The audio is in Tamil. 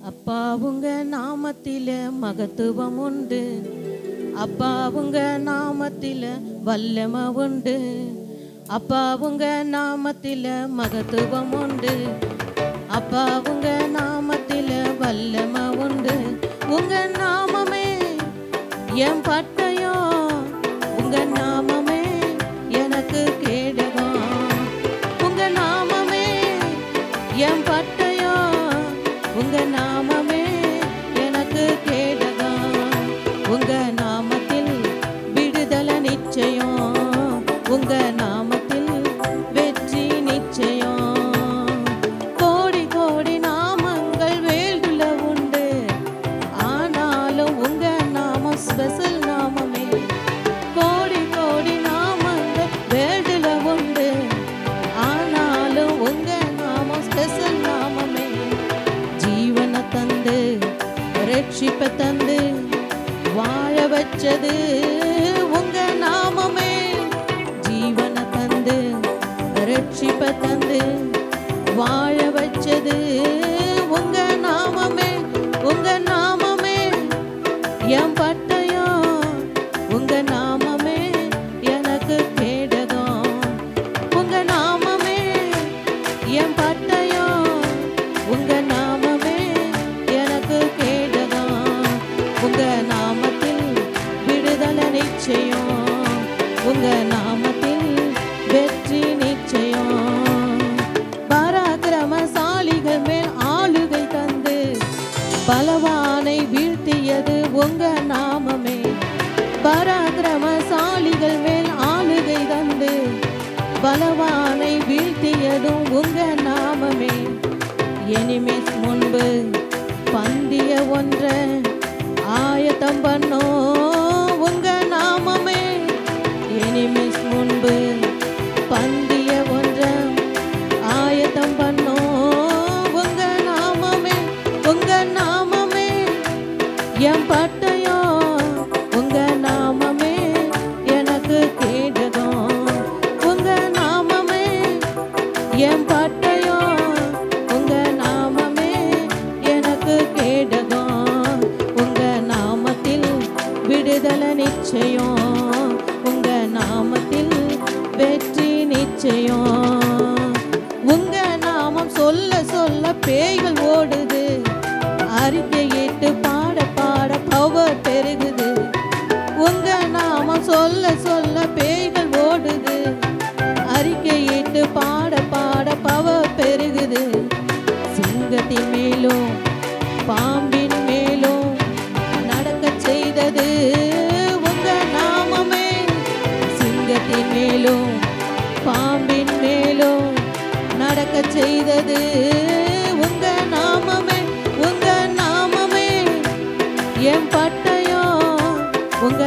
அப்பா உங்க நாமத்தில மகத்துவம் உண்டு. அப்பா உங்க நாமத்தில வல்லமை உண்டு. அப்பா உங்க நாமத்தில மகத்துவம் உண்டு. அப்பா உங்க நாமத்தில வல்லமை உண்டு. உங்க நாமமே என் பட்டயம். உங்க நாமமே எனக்கு கேடகம். உங்க நாமமே என் பட்டயம். உங்க நாமமே எனக்கு கேடகம். உங்க நாமத்தில் விடுதலை நிச்சயம். உங்க நாமத்தில் வெற்றி நிச்சயம். கோடி கோடி நாமங்கள் வேல்டுல உண்டு. ஆனாலும் உங்க நாமம் ஸ்பெஷல் நாமமே. கோடி கோடி நாமங்கள் வேல்டுல உண்டு. ஆனாலும் உங்க நாமம் ஸ்பெஷல் நாமமே. ஜீவனை தந்து ரட்சிப்பை தந்து வாழ வச்சது உங்க நாமமே. ஜீவனை தந்து ரட்சிப்பை தந்து வாழ வச்சது உங்க நாமமே. உங்க நாமமே என் பட்டயம். உங்க நாமமே எனக்கு கேடகம். உங்க நாமமே என் பட்டயம். உங்க நாமமே எனக்கு கேடகம். உங்க நாமத்தில் விடுதலை நிச்சயம். உங்க நாமத்தில் வெற்றி நிச்சயம். பராக்கிரமசாலிகள் மேல் ஆளுகை தந்து பலவானை வீழ்த்தியது உங்க நாமமே. பராக்கிரமசாலிகள் மேல் ஆளுகை தந்து பலவானை வீழ்த்தியதும் உங்க நாமமே. எனிமீஸ் முன்பு பந்திய ஒன்ற ஆயத்தம் பண்ணோ உங்க நாமமே. எனிமீஸ் முன்பு பந்திய ஒன்ற ஆயத்தம் பண்ணோ உங்க நாமமே. உங்க நாமமே என் பட்டயம். உங்க நாமமே எனக்கு கேடகம். உங்க நாமமே என் பட்டயம். உங்க நாமமே எனக்கு கேடகம். உங்க நாமத்தில் விடுதலை நிச்சயம். உங்க நாமத்தில் வெற்றி நிச்சயம். உங்க நாமம் சொல்ல சொல்ல பேய்கள் ஓடுது. அறிக்கையிட்டு பாட பாட பவர் பெருகுது. உங்க நாமம் சொல்ல சொல்ல பேய்கள் ஓடுது. அறிக்கையிட்டு பாட பாட பவர் பெருகுது. சிங்கத்தின் மேலும் பாம்பின் மேலும் நடக்க செய்தது உங்க நாமமே. சிங்கத்தின் மேலும் பாம்பின் மேலும் நடக்க செய்தது உங்க நாமமே. உங்க நாமமே என் பட்டயம். உங்க